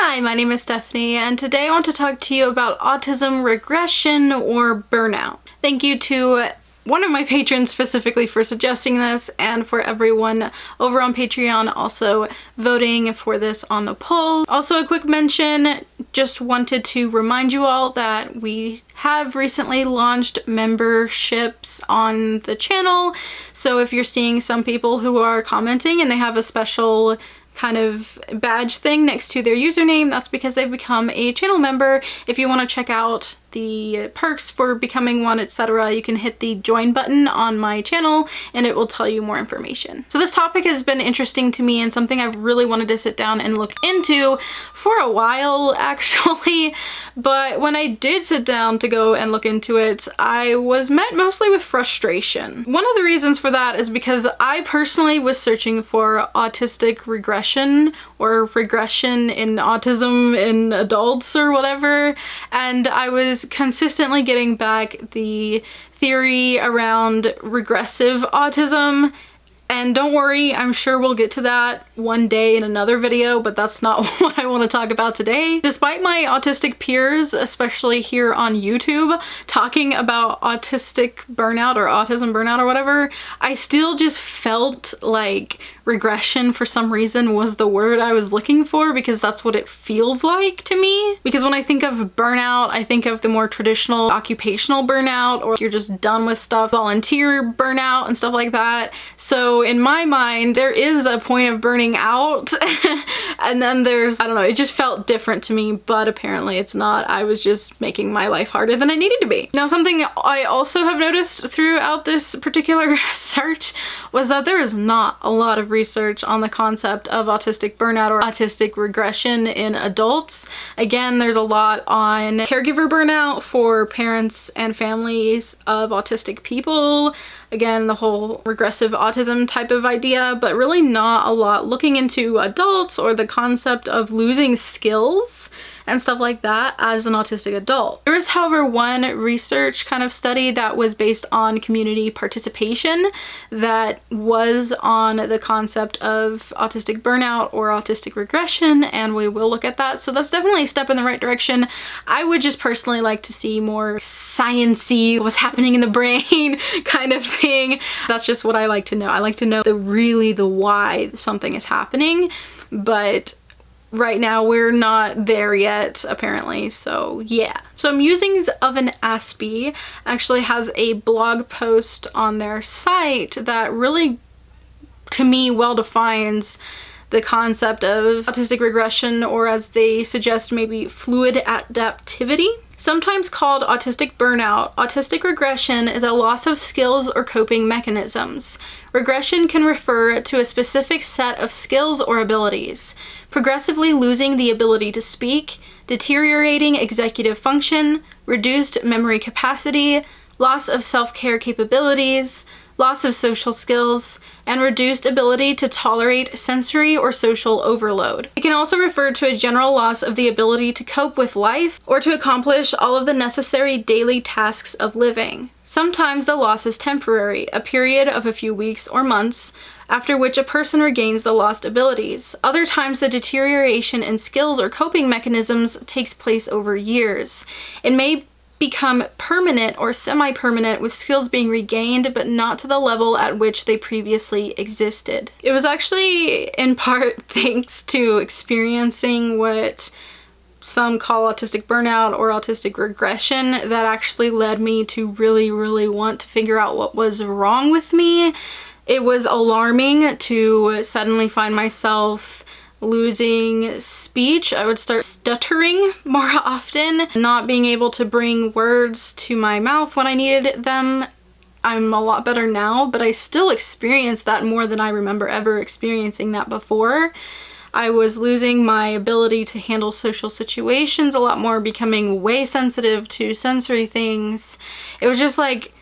Hi, my name is Bethany, and today I want to talk to you about autism regression or burnout. Thank you to one of my patrons specifically for suggesting this, and for everyone over on Patreon also voting for this on the poll. Also, a quick mention, just wanted to remind you all that we have recently launched memberships on the channel. So if you're seeing some people who are commenting and they have a special kind of badge thing next to their username, that's because they've become a channel member. If you want to check out the perks for becoming one, etc., you can hit the join button on my channel and it will tell you more information. So this topic has been interesting to me and something I've really wanted to sit down and look into for a while actually, but when I did sit down to go and look into it, I was met mostly with frustration. One of the reasons for that is because I personally was searching for autistic regression or regression in autism in adults or whatever, and I was consistently getting back the theory around regressive autism. And don't worry, I'm sure we'll get to that one day in another video, but that's not what I want to talk about today. Despite my autistic peers, especially here on YouTube, talking about autistic burnout or autism burnout or whatever, I still just felt like regression for some reason was the word I was looking for, because that's what it feels like to me. Because when I think of burnout, I think of the more traditional occupational burnout, or you're just done with stuff, volunteer burnout and stuff like that. So in my mind, there is a point of burning out and then there's, I don't know, it just felt different to me, but apparently it's not. I was just making my life harder than it needed to be. Now, something I also have noticed throughout this particular search was that there is not a lot of research on the concept of autistic burnout or autistic regression in adults. Again, there's a lot on caregiver burnout for parents and families of autistic people. Again, the whole regressive autism type of idea, but really not a lot looking into adults or the concept of losing skills and stuff like that as an autistic adult. There is, however, one research kind of study that was based on community participation that was on the concept of autistic burnout or autistic regression, and we will look at that. So that's definitely a step in the right direction. I would just personally like to see more science-y, what's happening in the brain kind of thing. That's just what I like to know. I like to know the why something is happening, but right now we're not there yet apparently, so yeah. So Musings of an Aspie actually has a blog post on their site that really, to me, well defines the concept of autistic regression, or as they suggest, maybe fluid adaptivity. Sometimes called autistic burnout, autistic regression is a loss of skills or coping mechanisms. Regression can refer to a specific set of skills or abilities, progressively losing the ability to speak, deteriorating executive function, reduced memory capacity, loss of self-care capabilities, loss of social skills, and reduced ability to tolerate sensory or social overload. It can also refer to a general loss of the ability to cope with life or to accomplish all of the necessary daily tasks of living. Sometimes the loss is temporary, a period of a few weeks or months, after which a person regains the lost abilities. Other times the deterioration in skills or coping mechanisms takes place over years. It may become permanent or semi-permanent, with skills being regained but not to the level at which they previously existed. It was actually in part thanks to experiencing what some call autistic burnout or autistic regression that actually led me to really want to figure out what was wrong with me. It was alarming to suddenly find myself losing speech. I would start stuttering more often, not being able to bring words to my mouth when I needed them. I'm a lot better now, but I still experienced that more than I remember ever experiencing that before. I was losing my ability to handle social situations a lot more, becoming way sensitive to sensory things. It was just like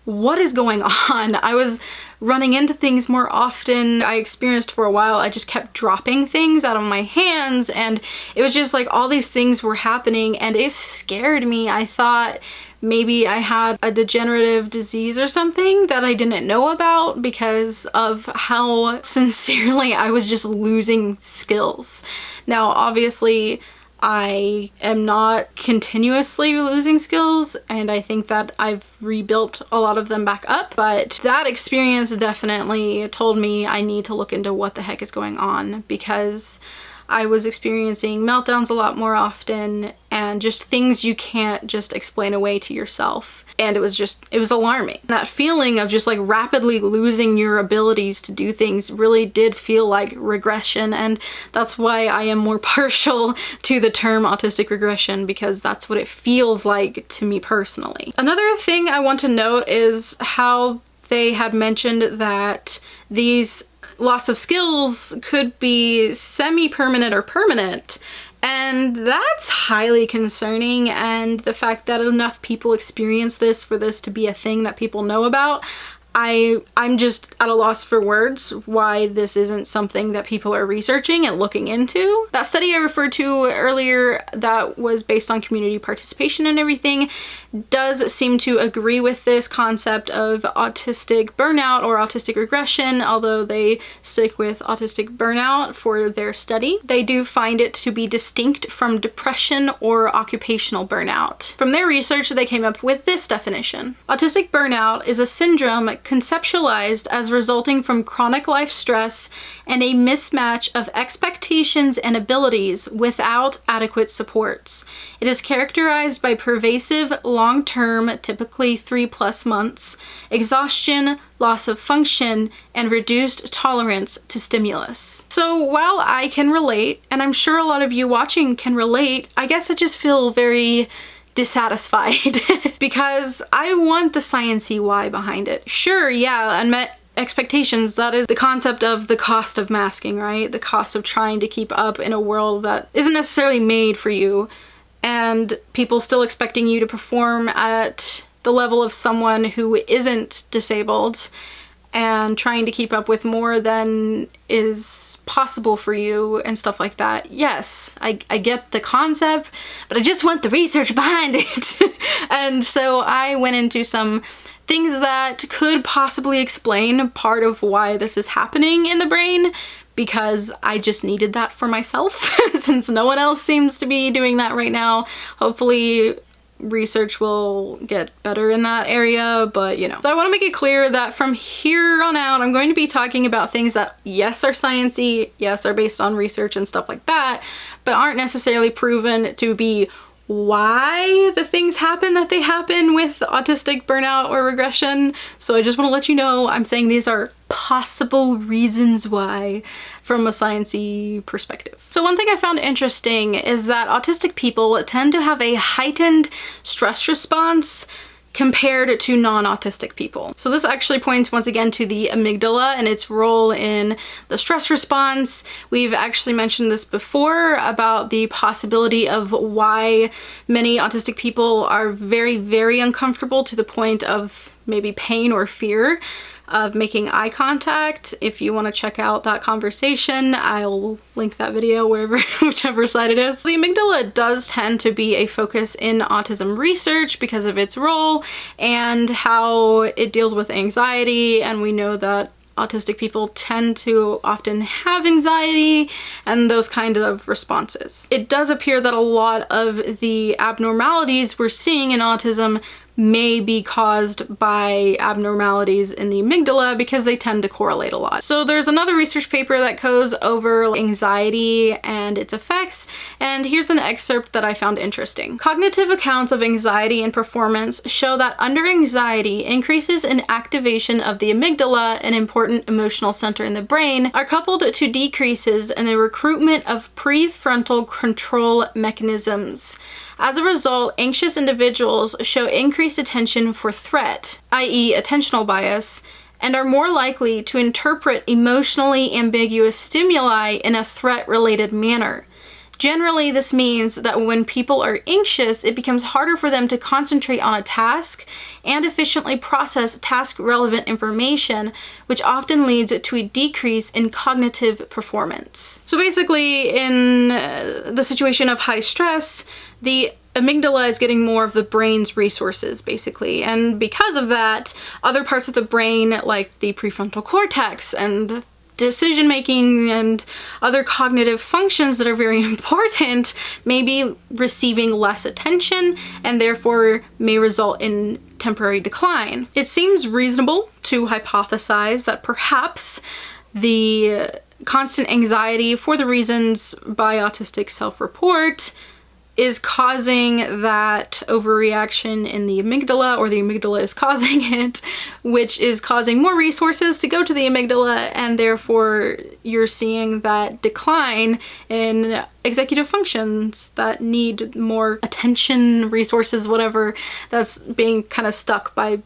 what is going on? I was running into things more often. I experienced for a while, I just kept dropping things out of my hands, and it was just like all these things were happening, and it scared me. I thought maybe I had a degenerative disease or something that I didn't know about because of how sincerely I was just losing skills. Now, obviously, I am not continuously losing skills, and I think that I've rebuilt a lot of them back up, but that experience definitely told me I need to look into what the heck is going on, because I was experiencing meltdowns a lot more often and just things you can't just explain away to yourself. And it was alarming. That feeling of just like rapidly losing your abilities to do things really did feel like regression, and that's why I am more partial to the term autistic regression, because that's what it feels like to me personally. Another thing I want to note is how they had mentioned that these loss of skills could be semi-permanent or permanent, and that's highly concerning. And the fact that enough people experience this for this to be a thing that people know about, I'm just at a loss for words why this isn't something that people are researching and looking into. That study I referred to earlier that was based on community participation and everything does seem to agree with this concept of autistic burnout or autistic regression, although they stick with autistic burnout for their study. They do find it to be distinct from depression or occupational burnout. From their research, they came up with this definition. Autistic burnout is a syndrome conceptualized as resulting from chronic life stress and a mismatch of expectations and abilities without adequate supports. It is characterized by pervasive long-term, typically 3+ months, exhaustion, loss of function, and reduced tolerance to stimulus. So while I can relate, and I'm sure a lot of you watching can relate, I guess I just feel very dissatisfied because I want the sciencey why behind it. Sure, yeah, unmet expectations, that is the concept of the cost of masking, right? The cost of trying to keep up in a world that isn't necessarily made for you, and people still expecting you to perform at the level of someone who isn't disabled and trying to keep up with more than is possible for you and stuff like that. Yes, I get the concept, but I just want the research behind it. And so I went into some things that could possibly explain part of why this is happening in the brain, because I just needed that for myself since no one else seems to be doing that right now. Hopefully research will get better in that area, but you know. So I want to make it clear that from here on out, I'm going to be talking about things that, yes, are sciencey, yes, are based on research and stuff like that, but aren't necessarily proven to be why the things happen that they happen with autistic burnout or regression. So I just want to let you know I'm saying these are possible reasons why from a sciencey perspective. So one thing I found interesting is that autistic people tend to have a heightened stress response compared to non-autistic people. So this actually points once again to the amygdala and its role in the stress response. We've actually mentioned this before about the possibility of why many autistic people are very, very uncomfortable to the point of maybe pain or fear of making eye contact. If you want to check out that conversation, I'll link that video wherever, whichever side it is. The amygdala does tend to be a focus in autism research because of its role and how it deals with anxiety, and we know that autistic people tend to often have anxiety and those kind of responses. It does appear that a lot of the abnormalities we're seeing in autism may be caused by abnormalities in the amygdala because they tend to correlate a lot. So there's another research paper that goes over anxiety and its effects, and here's an excerpt that I found interesting. Cognitive accounts of anxiety and performance show that under anxiety, increases in activation of the amygdala, an important emotional center in the brain, are coupled to decreases in the recruitment of prefrontal control mechanisms. As a result, anxious individuals show increased attention for threat, i.e. attentional bias, and are more likely to interpret emotionally ambiguous stimuli in a threat-related manner. Generally, this means that when people are anxious, it becomes harder for them to concentrate on a task and efficiently process task-relevant information, which often leads to a decrease in cognitive performance. So basically, in the situation of high stress, the amygdala is getting more of the brain's resources, basically. And because of that, other parts of the brain, like the prefrontal cortex and the decision-making and other cognitive functions that are very important, may be receiving less attention and therefore may result in temporary decline. It seems reasonable to hypothesize that perhaps the constant anxiety for the reasons by autistic self-report is causing that overreaction in the amygdala, or the amygdala is causing it, which is causing more resources to go to the amygdala, and therefore you're seeing that decline in executive functions that need more attention, resources, whatever, that's being kind of stuck by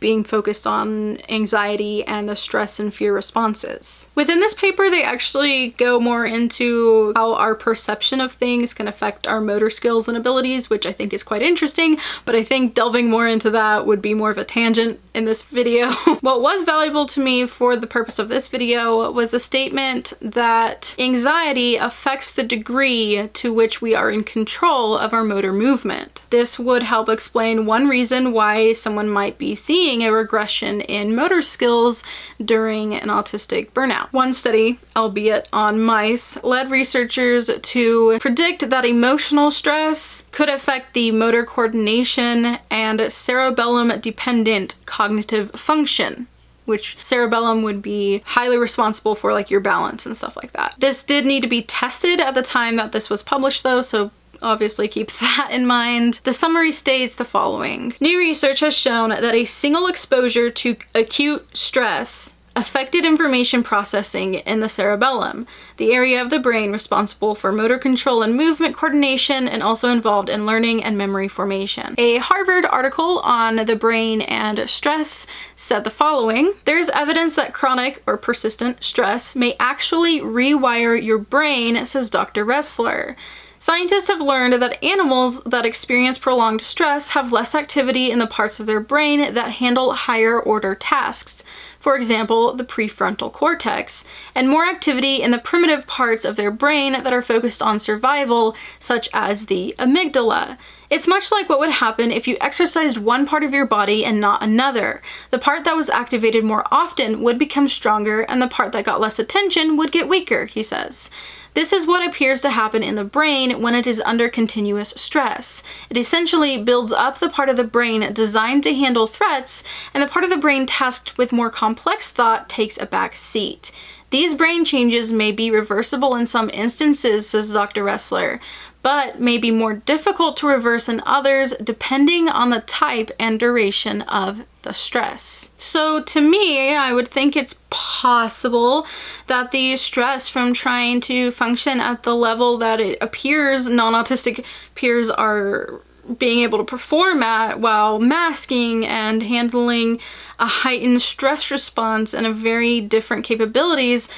being focused on anxiety and the stress and fear responses. Within this paper, they actually go more into how our perception of things can affect our motor skills and abilities, which I think is quite interesting, but I think delving more into that would be more of a tangent in this video. What was valuable to me for the purpose of this video was the statement that anxiety affects the degree to which we are in control of our motor movement. This would help explain one reason why someone might be seeing a regression in motor skills during an autistic burnout. One study, albeit on mice, led researchers to predict that emotional stress could affect the motor coordination and cerebellum-dependent cognitive function, which cerebellum would be highly responsible for like your balance and stuff like that. This did need to be tested at the time that this was published though, so obviously keep that in mind. The summary states the following. New research has shown that a single exposure to acute stress affected information processing in the cerebellum, the area of the brain responsible for motor control and movement coordination, and also involved in learning and memory formation. A Harvard article on the brain and stress said the following. There's evidence that chronic or persistent stress may actually rewire your brain, says Dr. Ressler. Scientists have learned that animals that experience prolonged stress have less activity in the parts of their brain that handle higher order tasks, for example, the prefrontal cortex, and more activity in the primitive parts of their brain that are focused on survival, such as the amygdala. It's much like what would happen if you exercised one part of your body and not another. The part that was activated more often would become stronger, and the part that got less attention would get weaker, he says. This is what appears to happen in the brain when it is under continuous stress. It essentially builds up the part of the brain designed to handle threats, and the part of the brain tasked with more complex thought takes a back seat. These brain changes may be reversible in some instances, says Dr. Ressler, but may be more difficult to reverse in others depending on the type and duration of the stress. So to me, I would think it's possible that the stress from trying to function at the level that it appears non-autistic peers are being able to perform at while masking and handling a heightened stress response and a very different capabilities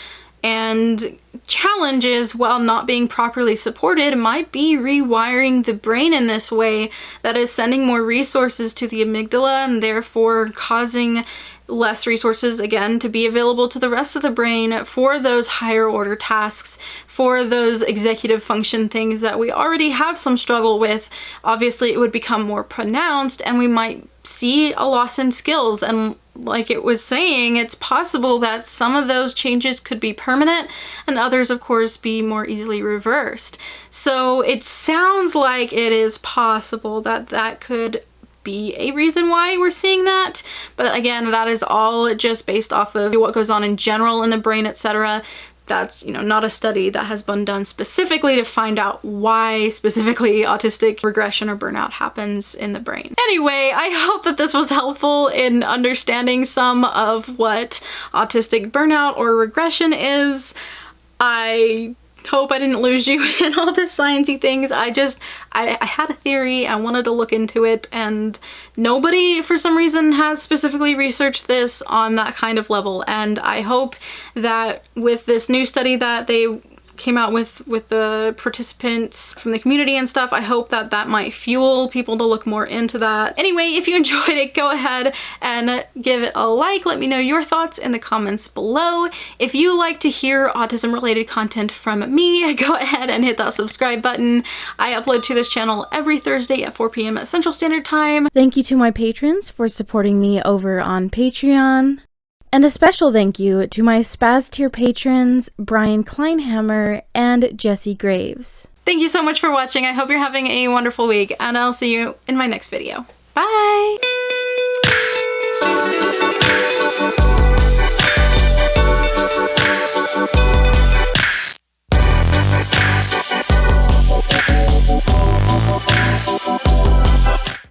and challenges while not being properly supported might be rewiring the brain in this way that is sending more resources to the amygdala and therefore causing less resources again to be available to the rest of the brain for those higher order tasks, for those executive function things that we already have some struggle with. Obviously it would become more pronounced and we might see a loss in skills, and like it was saying, it's possible that some of those changes could be permanent and others of course be more easily reversed. So it sounds like it is possible that that could be a reason why we're seeing that, but again, that is all just based off of what goes on in general in the brain, etc. That's, not a study that has been done specifically to find out why specifically autistic regression or burnout happens in the brain. Anyway, I hope that this was helpful in understanding some of what autistic burnout or regression is. I hope I didn't lose you in all the sciencey things. I had a theory, I wanted to look into it, and nobody for some reason has specifically researched this on that kind of level, and I hope that with this new study that they came out with the participants from the community and stuff. I hope that that might fuel people to look more into that. Anyway, if you enjoyed it, go ahead and give it a like. Let me know your thoughts in the comments below. If you like to hear autism related content from me, go ahead and hit that subscribe button. I upload to this channel every Thursday at 4 p.m. Central Standard Time. Thank you to my patrons for supporting me over on Patreon. And a special thank you to my Spaz tier patrons, Brian Kleinhammer and Jesse Graves. Thank you so much for watching. I hope you're having a wonderful week, and I'll see you in my next video. Bye!